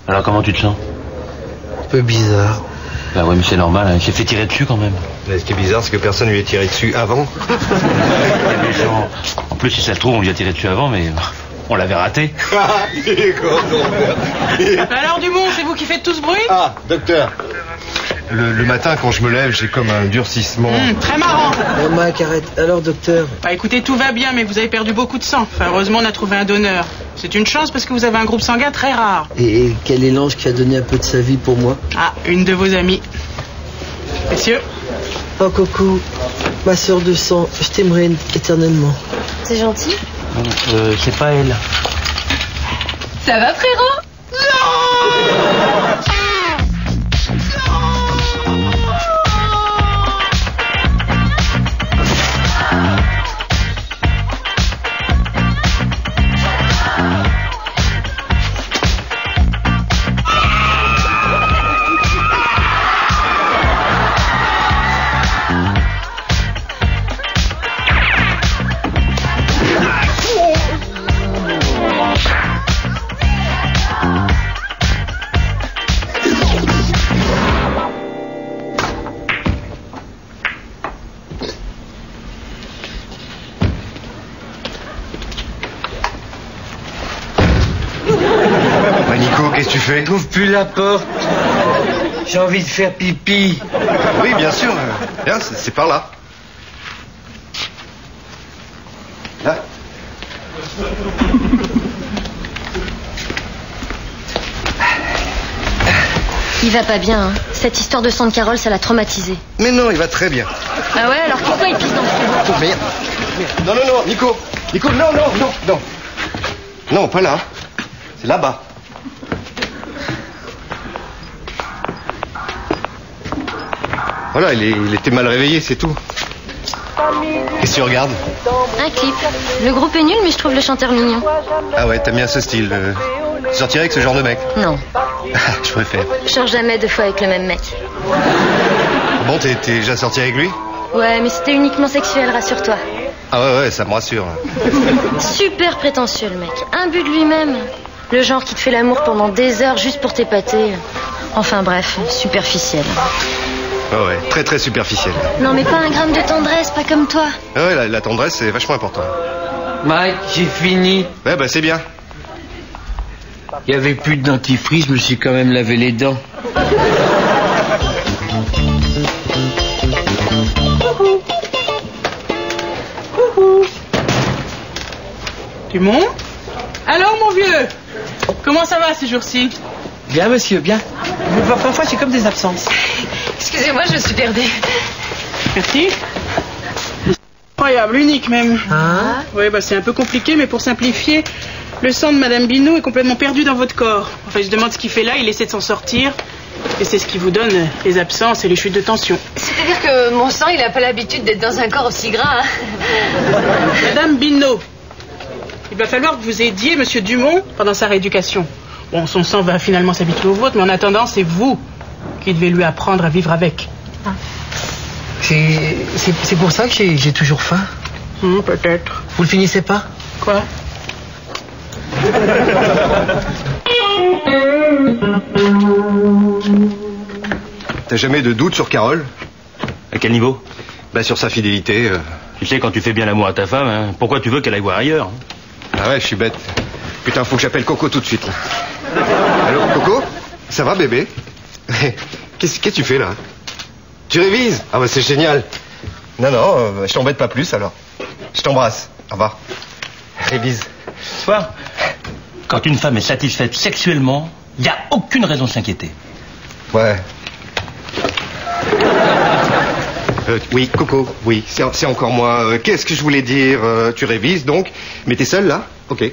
Alors comment tu te sens? Un peu bizarre. Bah ouais, mais c'est normal, hein. Il s'est fait tirer dessus quand même. Mais ce qui est bizarre, c'est que personne lui ait tiré dessus avant. Les méchants. En plus, si ça se trouve, on lui a tiré dessus avant, mais on l'avait raté. Alors Dumont, c'est vous qui faites tout ce bruit? Ah, docteur. Le matin, quand je me lève, j'ai comme un durcissement. Très marrant. Oh, Mac, arrête. Alors, docteur? Bah écoutez, tout va bien, mais vous avez perdu beaucoup de sang. Enfin, heureusement, on a trouvé un donneur. C'est une chance parce que vous avez un groupe sanguin très rare. Et quel est l'ange qui a donné un peu de sa vie pour moi? Ah, une de vos amies. Messieurs. Oh, Coco, ma sœur de sang, je t'aimerai éternellement. C'est gentil. C'est pas elle. Ça va, frérot? Qu'est-ce que tu fais? Ouvre plus la porte. J'ai envie de faire pipi. Oui, bien sûr. Bien, c'est par là. Là. Il va pas bien, hein. Cette histoire de sang de Carole, ça l'a traumatisé. Mais non, il va très bien. Ah ouais, alors pourquoi il pisse dans le frigo? Oh, merde. Non, Nico. Nico, non. Non, pas là. C'est là-bas. Voilà, il était mal réveillé, c'est tout. Qu'est-ce que tu regardes? Un clip. Le groupe est nul, mais je trouve le chanteur mignon. Ah ouais, t'aimes bien ce style. Tu sortirais avec ce genre de mec? Non. Je préfère. Je sors jamais 2 fois avec le même mec. Bon, t'es déjà sorti avec lui? Ouais, mais c'était uniquement sexuel, rassure-toi. Ah ouais, ça me rassure. Super prétentieux, le mec. Imbu de lui-même. Le genre qui te fait l'amour pendant des heures juste pour t'épater. Enfin bref, superficiel. Ah ouais, très très superficiel. Non, mais pas un gramme de tendresse, pas comme toi. Ah ouais, la tendresse, c'est vachement important. Mike, j'ai fini. Ouais, bah c'est bien. Il y avait plus de dentifrice, je me suis quand même lavé les dents. Dumont? Alors, mon vieux? Comment ça va ces jours-ci? Bien, monsieur, bien. Parfois, j'ai comme des absences. Excusez-moi, je suis perdue. Merci. Incroyable, unique même. Hein? Oui, bah c'est un peu compliqué, mais pour simplifier, le sang de Madame Bino est complètement perdu dans votre corps. Enfin, je demande ce qu'il fait là, il essaie de s'en sortir. Et c'est ce qui vous donne les absences et les chutes de tension. C'est-à-dire que mon sang, il n'a pas l'habitude d'être dans un corps aussi gras. Hein. Madame Bino, il va falloir que vous aidiez Monsieur Dumont pendant sa rééducation. Bon, son sang va finalement s'habituer au vôtre, mais en attendant, c'est vous qui devez lui apprendre à vivre avec. C'est pour ça que j'ai toujours faim. Peut-être. Vous le finissez pas? Quoi? T'as jamais de doute sur Carole? À quel niveau? Bah sur sa fidélité. Tu sais, quand tu fais bien l'amour à ta femme, hein, pourquoi tu veux qu'elle aille voir ailleurs? Ah ouais, je suis bête. Putain, faut que j'appelle Coco tout de suite. Là. Allô, Coco? Ça va, bébé? Qu'est-ce que tu fais là? Tu révises? Ah bah c'est génial. Non, je t'embête pas plus alors. Je t'embrasse. Au revoir. Révise. Soir. Quand une femme est satisfaite sexuellement, il n'y a aucune raison de s'inquiéter. Ouais. Oui, Coco, oui, c'est encore moi. Qu'est-ce que je voulais dire? Tu révises donc? Mais t'es seul là? Ok.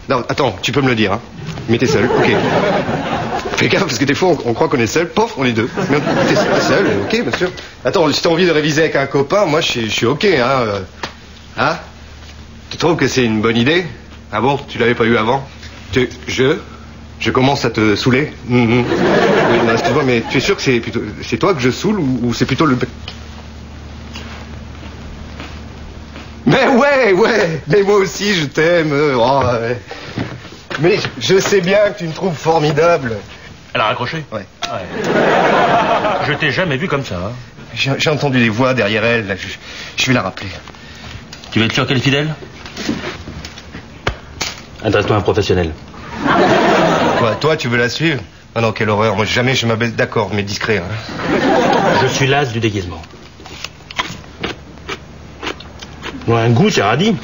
Non, attends, tu peux me le dire, hein. Mais t'es seul, ok. Fais gaffe, parce que des fois on croit qu'on est seul, pof, on est deux. Mais t'es seul, ok, bien sûr. Attends, si t'as envie de réviser avec un copain, moi je suis ok, hein. Hein? Tu trouves que c'est une bonne idée? Ah bon, tu l'avais pas eu avant? Je commence à te saouler? Oui, non, excuse-moi, mais tu es sûr que c'est toi que je saoule ou c'est plutôt le... Mais ouais, mais moi aussi je t'aime. Oh, ouais. Mais je sais bien que tu me trouves formidable. Elle a raccroché? Ouais. Je t'ai jamais vu comme ça. Hein. J'ai entendu des voix derrière elle. Là, je vais la rappeler. Tu veux être sûr qu'elle est fidèle? Adresse-toi à un professionnel. Quoi, toi, tu veux la suivre? Ah non, quelle horreur. Moi, jamais je m'abaisse. D'accord, mais discret. Hein. Je suis l'as du déguisement. Bon, un goût, c'est radis.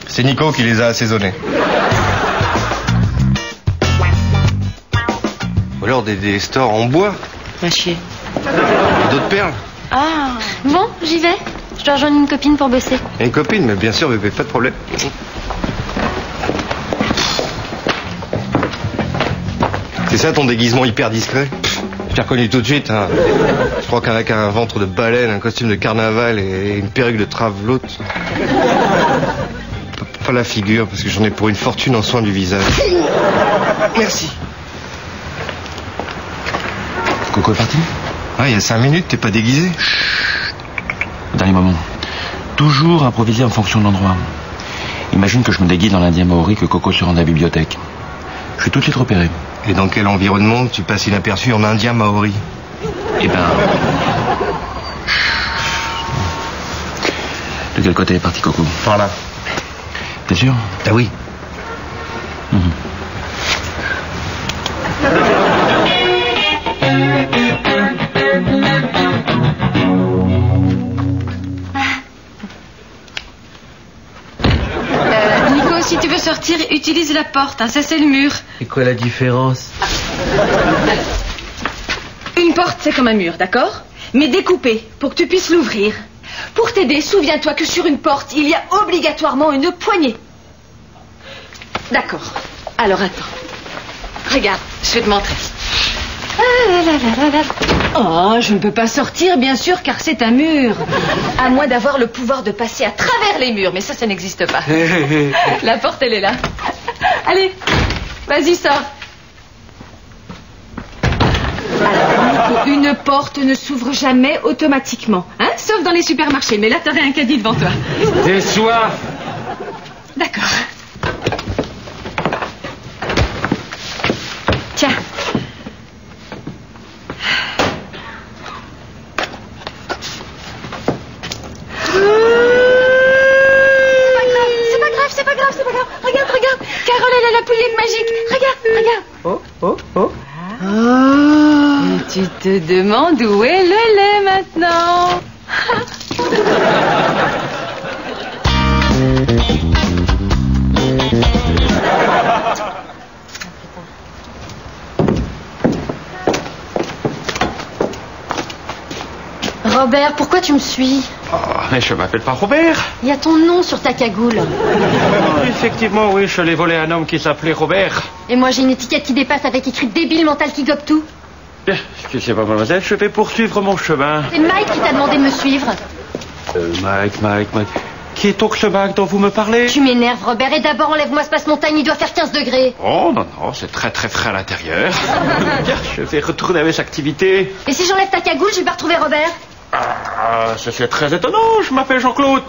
C'est Nico qui les a assaisonnés. Ou alors des stores en bois. Va chier. Et d'autres perles. Ah. Bon, j'y vais. Je dois rejoindre une copine pour bosser. Une copine, mais bien sûr, bébé, pas de problème. C'est ça ton déguisement hyper discret? Je t'ai reconnu tout de suite, hein. Je crois qu'avec un ventre de baleine, un costume de carnaval et une perruque de travelote. Pas la figure, parce que j'en ai pour une fortune en soins du visage. Merci. Coco est parti? Ouais, il y a 5 minutes, t'es pas déguisé? Dernier moment. Toujours improviser en fonction de l'endroit. Imagine que je me déguise dans l'Indien Maori, que Coco se rende à la bibliothèque. Je suis tout de suite repéré. Et dans quel environnement tu passes inaperçu en Indien Maori? Eh ben... De quel côté est parti Coco? Par là. T'es sûr? Ah oui. Nico, si tu veux sortir, utilise la porte, hein, ça c'est le mur. C'est quoi la différence? Une porte, c'est comme un mur, d'accord? Mais découpé, pour que tu puisses l'ouvrir. Pour t'aider, souviens-toi que sur une porte, il y a obligatoirement une poignée. D'accord. Alors attends. Regarde, je vais te montrer. Oh, je ne peux pas sortir, bien sûr, car c'est un mur. À moins d'avoir le pouvoir de passer à travers les murs, mais ça n'existe pas. La porte, elle est là. Allez, vas-y, sors. Alors, Nico, une porte ne s'ouvre jamais automatiquement, hein, sauf dans les supermarchés. Mais là, t'aurais un caddie devant toi. J'ai soif. D'accord. Tiens. C'est pas grave. Regarde. Carole, elle a la pouliette magique. Regarde. Oh. Et tu te demandes où est le lait maintenant? Robert, pourquoi tu me suis? Oh, mais je m'appelle pas Robert. Il y a ton nom sur ta cagoule. Effectivement, oui, je l'ai volé à un homme qui s'appelait Robert. Et moi, j'ai une étiquette qui dépasse avec écrit débile mental qui gobe tout. Bien, excusez-moi, mademoiselle, je vais poursuivre mon chemin. C'est Mike qui t'a demandé de me suivre. Mike. Qui est donc ce Mike dont vous me parlez? Tu m'énerves, Robert. Et d'abord, enlève-moi ce passe-montagne, il doit faire 15 degrés. Oh, non, c'est très frais à l'intérieur. Bien, je vais retourner à mes activités. Et si j'enlève ta cagoule, je vais pas retrouver Robert? Ah, c'est très étonnant, je m'appelle Jean-Claude.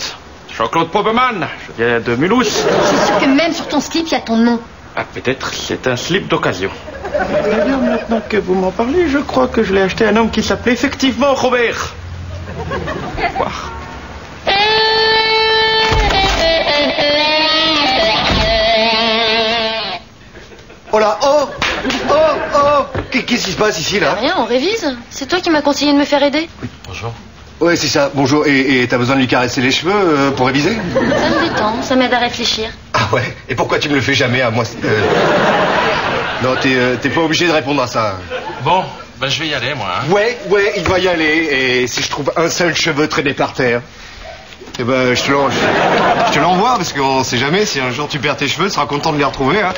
Jean-Claude Pobeman, je viens de Mulhouse. Je suis sûr que même sur ton slip, il y a ton nom. Ah, peut-être, c'est un slip d'occasion. D'ailleurs, maintenant que vous m'en parlez, je crois que je l'ai acheté à un homme qui s'appelait effectivement Robert. Au revoir. Oh là, oh. Qu'est-ce qui se passe ici, là? Rien, on révise. C'est toi qui m'as conseillé de me faire aider. Bonjour. Ouais, c'est ça, bonjour. Et t'as besoin de lui caresser les cheveux pour réviser? Ça me détend, ça m'aide à réfléchir. Ah ouais? Et pourquoi tu me le fais jamais à moi? Non, t'es pas obligé de répondre à ça. Bon, ben je vais y aller, moi. Hein. Ouais, il va y aller. Et si je trouve un seul cheveu traîné par terre, eh ben, je te l'envoie, parce qu'on sait jamais, si un jour tu perds tes cheveux, tu seras content de les retrouver, hein.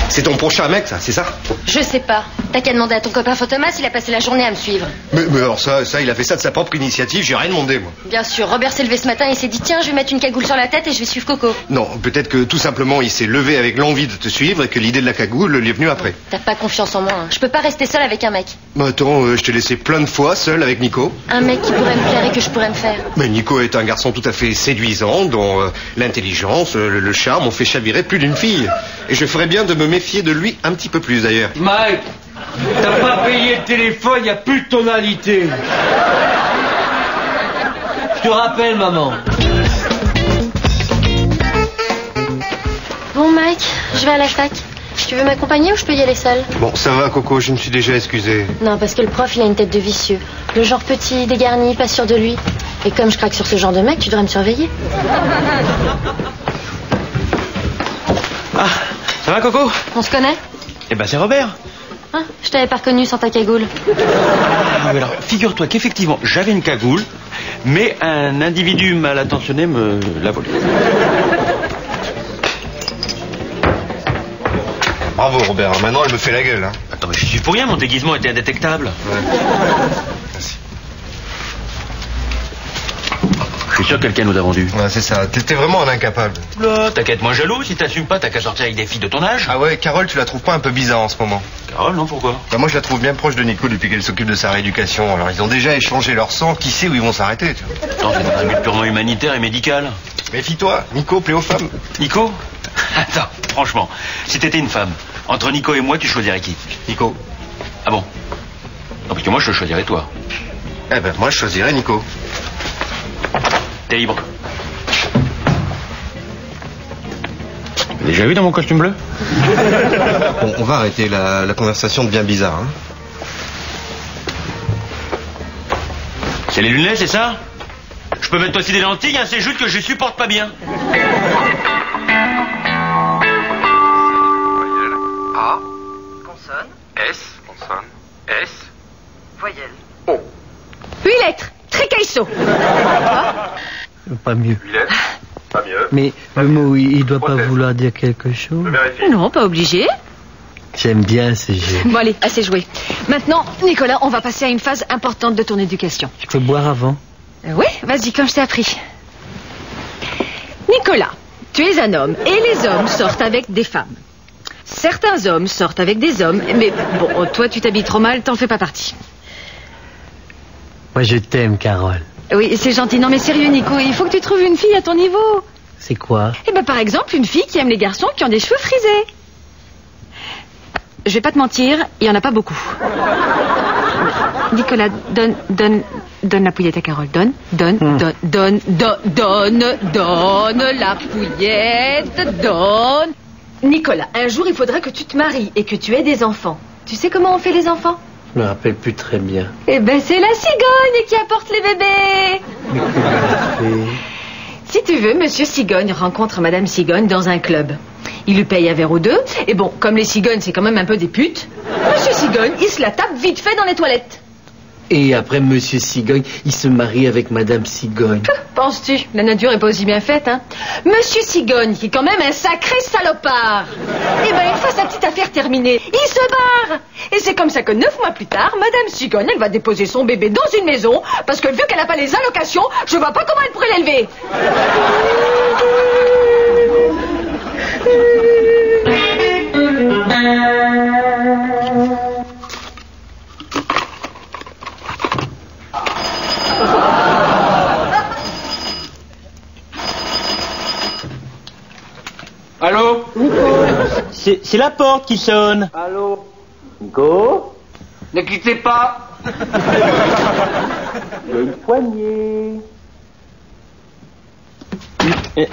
C'est ton prochain mec, ça, c'est ça? Je sais pas. T'as qu'à demander à ton copain Fantomas, il a passé la journée à me suivre. Mais alors ça, il a fait ça de sa propre initiative, j'ai rien demandé, moi. Bien sûr, Robert s'est levé ce matin et s'est dit tiens, je vais mettre une cagoule sur la tête et je vais suivre Coco. Non, peut-être que tout simplement il s'est levé avec l'envie de te suivre et que l'idée de la cagoule lui est venue après. T'as pas confiance en moi, hein. Je peux pas rester seule avec un mec. Mais attends, je t'ai laissé plein de fois seul avec Nico. Un mec qui pourrait me plaire et que je pourrais me faire. Mais Nico est un garçon tout à fait séduisant, dont l'intelligence, le charme ont fait chavirer plus d'une fille. Et je ferais bien de me méfier de lui un petit peu plus d'ailleurs. Mike, t'as pas payé le téléphone, y a plus de tonalité. Je te rappelle, maman. Bon Mike, je vais à la fac. Tu veux m'accompagner ou je peux y aller seule? Bon, ça va Coco, je me suis déjà excusé. Non, parce que le prof, il a une tête de vicieux. Le genre petit, dégarni, pas sûr de lui. Et comme je craque sur ce genre de mec, tu devrais me surveiller. Ah, ça va Coco? On se connaît? Eh ben c'est Robert. Ah, je t'avais pas reconnu sans ta cagoule. Ah, alors, figure-toi qu'effectivement, j'avais une cagoule, mais un individu mal attentionné me l'a volée. Bravo Robert, maintenant elle me fait la gueule. Hein. Attends, mais je suis pour rien, mon déguisement était indétectable. Ouais. Merci. Je suis sûr que quelqu'un nous a vendu. Ouais, c'est ça, t'es vraiment un incapable. Là, t'inquiète, moi jaloux, si t'assumes pas, t'as qu'à sortir avec des filles de ton âge. Ah ouais, Carole, tu la trouves pas un peu bizarre en ce moment? Carole, non, pourquoi? Bah moi je la trouve bien proche de Nico depuis qu'elle s'occupe de sa rééducation. Alors ils ont déjà échangé leur sang, qui sait où ils vont s'arrêter, tu vois. Non, c'est dans un but purement humanitaire et médical. Méfie-toi, Nico plaît aux femmes. Nico? Attends, franchement, si t'étais une femme, entre Nico et moi, tu choisirais qui? Nico. Ah bon? Non, parce que moi, je choisirais toi. Eh ben moi je choisirais Nico. T'es libre. T'as déjà vu dans mon costume bleu? Bon, on va arrêter, la conversation devient bizarre. Hein. C'est les lunettes, c'est ça? Je peux mettre aussi des lentilles, hein, c'est juste que je supporte pas bien. Voyelle. A. Consonne. S. Consonne. S. Voyelle. O. 8 lettres. Tricaisso. Pas mieux. 8 lettres. Pas mieux. Mais le mot, il doit pas Prothèse. vouloir dire quelque chose. Je vérifie. Non, pas obligé. J'aime bien ces jeux. Bon allez, assez joué. Maintenant, Nicolas, on va passer à une phase importante de ton éducation. Je peux boire avant? Oui, vas-y, comme je t'ai appris. Nicolas, tu es un homme et les hommes sortent avec des femmes. Certains hommes sortent avec des hommes, mais bon, toi tu t'habilles trop mal, t'en fais pas partie. Moi je t'aime, Carole. Oui, c'est gentil. Non mais sérieux, Nico, il faut que tu trouves une fille à ton niveau. C'est quoi? Eh ben par exemple, une fille qui aime les garçons qui ont des cheveux frisés. Je vais pas te mentir, il y en a pas beaucoup. Nicolas, donne la pouillette à Carole. Donne la pouillette, donne. Nicolas, un jour il faudra que tu te maries et que tu aies des enfants. Tu sais comment on fait les enfants? Je me rappelle plus très bien. Eh ben c'est la cigogne qui apporte les bébés. Mais comment on fait? Si tu veux, Monsieur Cigogne rencontre Madame Cigogne dans un club. Il lui paye un verre ou deux. Et bon, comme les cigognes, c'est quand même un peu des putes, Monsieur Cigogne, il se la tape vite fait dans les toilettes. Et après, Monsieur Cigogne, il se marie avec Madame Cigogne. Que penses-tu? La nature est pas aussi bien faite, hein? Monsieur Cigogne, qui est quand même un sacré salopard. Eh ben, une fois sa petite affaire terminée, il se barre. Et c'est comme ça que 9 mois plus tard, Madame Cigogne, elle va déposer son bébé dans une maison, parce que vu qu'elle n'a pas les allocations, je vois pas comment elle pourrait l'élever. Allô? C'est la porte qui sonne. Allô? Nico? Ne quittez pas. Il y a une poignée. Je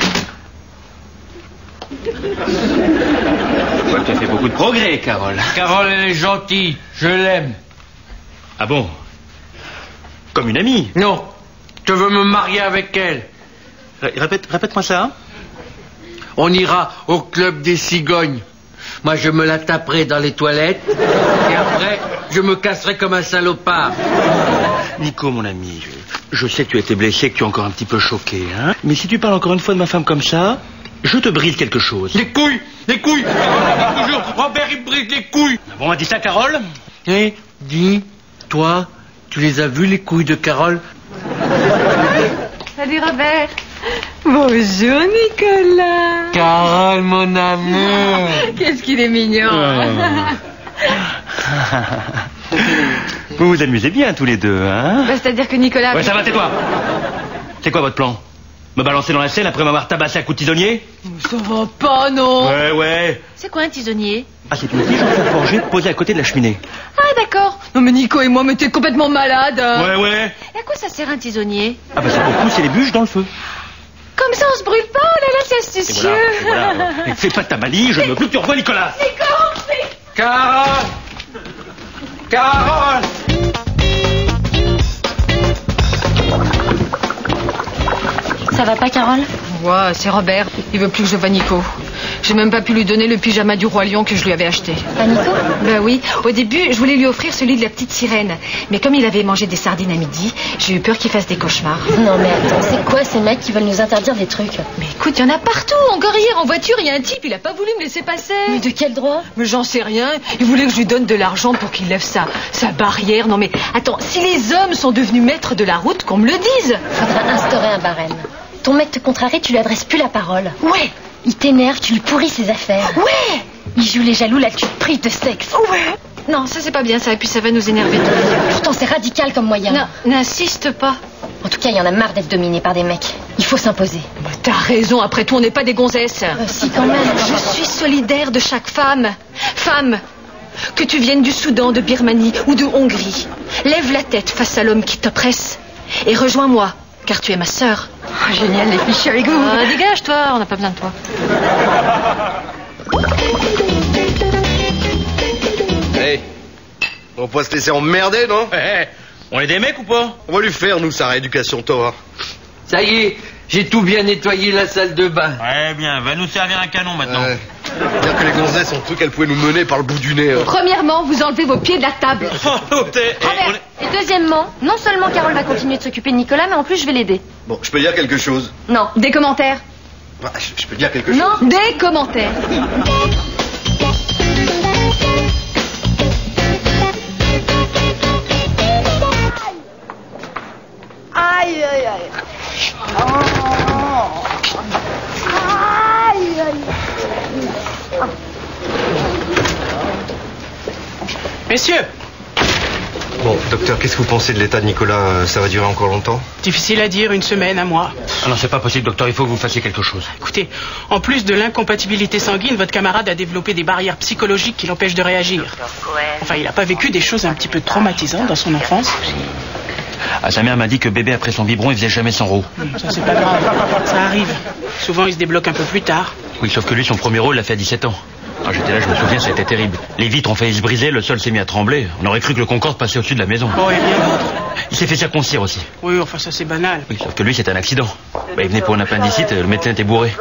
vois que tu as fait beaucoup de progrès, Carole. Carole, elle est gentille. Je l'aime. Ah bon? Comme une amie. Non. Je veux me marier avec elle. Répète-moi ça. On ira au club des cigognes. Moi, je me la taperai dans les toilettes. Et après, je me casserai comme un salopard. Nico, mon ami, je sais que tu as été blessé, que tu es encore un petit peu choqué, hein. Mais si tu parles encore une fois de ma femme comme ça, je te brise quelque chose. Les couilles. Toujours, Robert, il brise les couilles. Bon, on a dit ça, Carole? Dis, toi, tu les as vus les couilles de Carole? Salut Robert. Bonjour Nicolas. Carole, mon amour. Qu'est-ce qu'il est mignon. Vous vous amusez bien tous les deux, hein? Bah, c'est-à-dire que Nicolas... Ouais, ça va, tais-toi. C'est quoi votre plan? Me balancer dans la Seine après m'avoir tabassé à coups de tisonnier? Ça va pas, non? Ouais. C'est quoi un tisonnier? Ah, c'est une tige en fer forgé posée à côté de la cheminée. Ah, d'accord. Non, mais Nico et moi, mais t'es complètement malade. Ouais. Et à quoi ça sert un tisonnier? Ah bah c'est pour pousser les bûches dans le feu. Comme ça, on se brûle pas. Oh là là, c'est astucieux. Et voilà. Et fais pas ta malice, je ne veux plus que tu revois Nicolas. Nico, Carole! Ça va pas, Carole? Ouais, c'est Robert. Il veut plus que je voie Nico. J'ai même pas pu lui donner le pyjama du Roi Lion que je lui avais acheté. Pas Nico? Ben oui. Au début, je voulais lui offrir celui de la petite sirène. Mais comme il avait mangé des sardines à midi, j'ai eu peur qu'il fasse des cauchemars. Non mais attends, c'est quoi ces mecs qui veulent nous interdire des trucs? Mais écoute, il y en a partout. Encore hier, en voiture, il y a un type, il a pas voulu me laisser passer. Mais de quel droit? Mais j'en sais rien. Il voulait que je lui donne de l'argent pour qu'il lève sa barrière. Non mais attends, si les hommes sont devenus maîtres de la route, qu'on me le dise. Faudra instaurer un barème. Ton mec te contrarie, tu lui adresses plus la parole. Ouais. Il t'énerve, tu lui pourris ses affaires. Ouais. Il joue les jaloux, là tu te prives de sexe. Ouais. Non, ça c'est pas bien ça, et puis ça va nous énerver tous. Pourtant c'est radical comme moyen. Non, n'insiste pas. En tout cas, il y en a marre d'être dominé par des mecs. Il faut s'imposer. Bah, t'as raison, après tout on n'est pas des gonzesses. Si quand même. Je suis solidaire de chaque femme. Femme, que tu viennes du Soudan, de Birmanie ou de Hongrie, lève la tête face à l'homme qui t'oppresse et rejoins-moi, car tu es ma sœur. Oh, génial, les filles, je suis avec vous. Dégage-toi, on n'a pas besoin de toi. Hey, on va pas se laisser emmerder, non? On est des mecs ou pas? On va lui faire, nous, sa rééducation, toi. Ça y est, j'ai tout bien nettoyé la salle de bain. Ouais, bien, va nous servir un canon maintenant. Dire que les gonzesses ont cru qu'elles pouvaient nous mener par le bout du nez. Premièrement, vous enlevez vos pieds de la table. Et deuxièmement, non seulement Carole va continuer de s'occuper de Nicolas, mais en plus je vais l'aider. Bon, je peux dire quelque chose? Non. Des commentaires? Bah, je peux dire quelque chose? Non. Des commentaires. Aïe, aïe, aïe. Aïe, aïe. Messieurs, Bon, docteur, qu'est-ce que vous pensez de l'état de Nicolas? Ça va durer encore longtemps? difficile à dire, une semaine, un mois. Ah non, c'est pas possible, docteur, il faut que vous fassiez quelque chose. Écoutez, en plus de l'incompatibilité sanguine, votre camarade a développé des barrières psychologiques qui l'empêchent de réagir. Enfin, il n'a pas vécu des choses un petit peu traumatisantes dans son enfance. Ah, sa mère m'a dit que bébé, après son biberon, il faisait jamais son rôle. Ça, c'est pas grave. Ça arrive. Souvent, il se débloque un peu plus tard. Oui, sauf que lui, son premier rôle l'a fait à 17 ans. Quand j'étais là, je me souviens, ça a été terrible. Les vitres ont failli se briser, le sol s'est mis à trembler. On aurait cru que le Concorde passait au-dessus de la maison. Bon, et bien d'autres. Il s'est fait circoncire aussi. Oui, enfin, ça, c'est banal. Oui, sauf que lui, c'était un accident. Bah, il venait pour un appendicite, le médecin était bourré.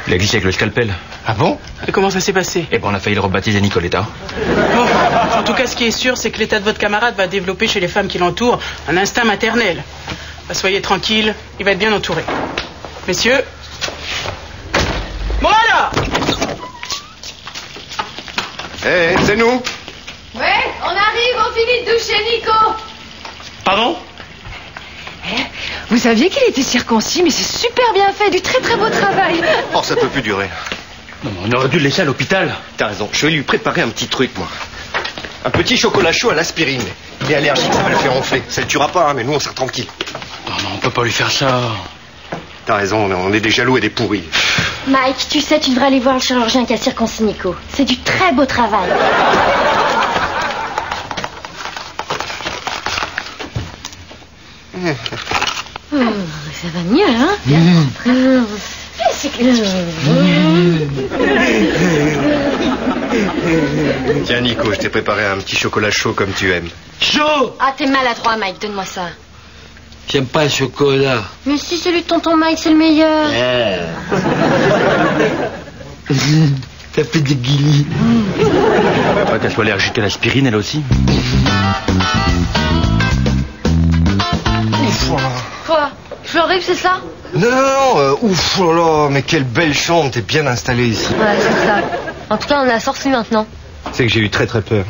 Il a glissé avec le scalpel. Ah bon? Et comment ça s'est passé? Et ben, on a failli le rebaptiser Nicoletta. Bon, en tout cas, ce qui est sûr, c'est que l'état de votre camarade va développer chez les femmes qui l'entourent un instinct maternel. Bah, soyez tranquilles, il va être bien entouré. Messieurs. Voilà! Hé, c'est nous. Ouais, on arrive, on finit de doucher Nico. Pardon? Vous saviez qu'il était circoncis, mais c'est super bien fait, du très très beau travail. Oh, ça peut plus durer. Non, mais on aurait dû le laisser à l'hôpital. T'as raison, je vais lui préparer un petit truc, moi. Un petit chocolat chaud à l'aspirine. Il est allergique, ça va le faire enfler. Ça le tuera pas, hein, mais nous, on sera tranquille. Non, on peut pas lui faire ça. T'as raison, on est des jaloux et des pourris. Mike, tu sais, tu devrais aller voir le chirurgien qui a circoncis Nico. C'est du très beau travail. Ça va mieux, hein? Tiens, Nico, je t'ai préparé un petit chocolat chaud comme tu aimes. Chaud! Ah, t'es maladroit, Mike, donne-moi ça. J'aime pas le chocolat. Mais si, celui de tonton Mike, c'est le meilleur. Ça fait des guillis. Pas qu'elle soit allergique à l'aspirine, elle aussi. Quoi? Je suis horrible, c'est ça? Non, ouf, oh là, mais quelle belle chambre, t'es bien installé ici. Ouais, c'est ça. En tout cas, on a sorti maintenant. C'est que j'ai eu très très peur.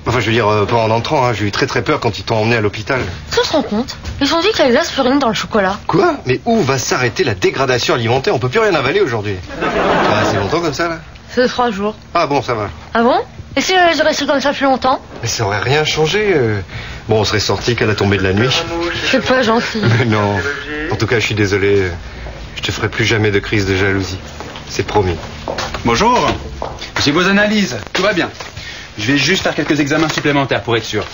Enfin, je veux dire, pas en entrant, hein. J'ai eu très peur quand ils t'ont emmené à l'hôpital. Tu te rends compte? Ils ont dit qu'il y a de l'aspirine dans le chocolat. Quoi? Mais où va s'arrêter la dégradation alimentaire? On peut plus rien avaler aujourd'hui. Ah, c'est longtemps comme ça, là? C'est 3 jours. Ah bon, ça va. Ah bon? Et si je restais comme ça plus longtemps? Mais ça aurait rien changé. Bon, on serait sorti qu'à la tombée de la nuit. C'est pas gentil. Mais non. En tout cas, je suis désolé. Je te ferai plus jamais de crise de jalousie. C'est promis. Bonjour. J'ai vos analyses. Tout va bien. Je vais juste faire quelques examens supplémentaires pour être sûr.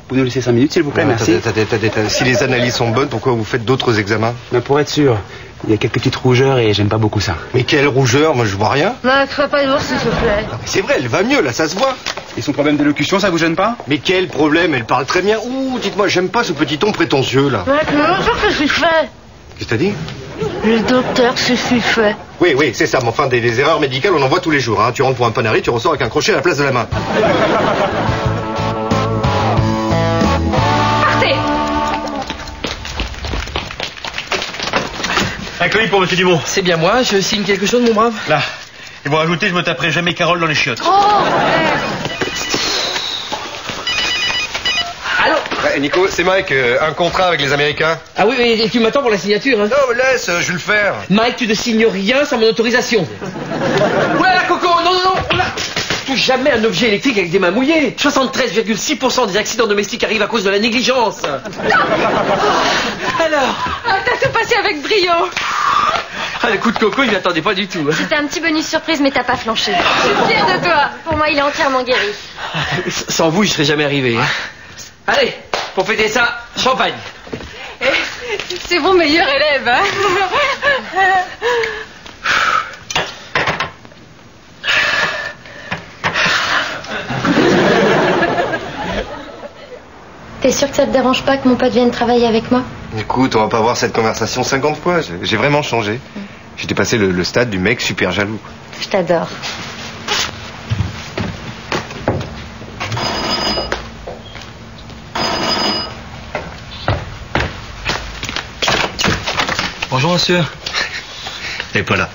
Vous nous laissez 5 minutes, s'il vous plaît, merci. Attendez. Si les analyses sont bonnes, pourquoi vous faites d'autres examens? Mais pour être sûr, il y a quelques petites rougeurs et j'aime pas beaucoup ça. Mais quelle rougeur? Moi, je vois rien. Bah, tu vas pas voir, s'il te plaît. Non, mais c'est vrai, elle va mieux, là, ça se voit. Et son problème d'élocution, ça vous gêne pas? Mais quel problème? Elle parle très bien. Ouh, dites-moi, j'aime pas ce petit ton prétentieux, là. Ouais, mais bien sûr que je suis fait. Qu'est-ce que t'as dit? Le docteur, je suis fait. Oui, c'est ça. Mais enfin, des erreurs médicales, on en voit tous les jours. Hein. Tu rentres pour un panari, tu ressors avec un crochet à la place de la main. Partez! Un colis pour monsieur Dumont. C'est bien moi, je signe quelque chose, mon brave? Là. Et vous rajoutez, je me taperai jamais Carole dans les chiottes. Allô? Ouais, Nico, c'est Mike, un contrat avec les Américains. Ah oui, et tu m'attends pour la signature, hein? Non, mais laisse, je vais le faire. Mike, tu ne signes rien sans mon autorisation. Oula, Coco, non, oula. Touche jamais un objet électrique avec des mains mouillées. 73,6% des accidents domestiques arrivent à cause de la négligence. Alors? Ah, t'as tout passé avec brio. Ah, le coup de Coco, il m'attendait pas du tout. C'était un petit bonus surprise, mais t'as pas flanché. Je suis fière de toi. Pour moi, il est entièrement guéri. Sans vous, je serais jamais arrivé. Hein. Allez, pour fêter ça, champagne. C'est vos meilleurs élèves, hein? T'es sûr que ça te dérange pas que mon pote vienne travailler avec moi? Écoute, on va pas avoir cette conversation 50 fois. J'ai vraiment changé. J'étais passé le stade du mec super jaloux. Je t'adore. Bonjour, monsieur. Et voilà.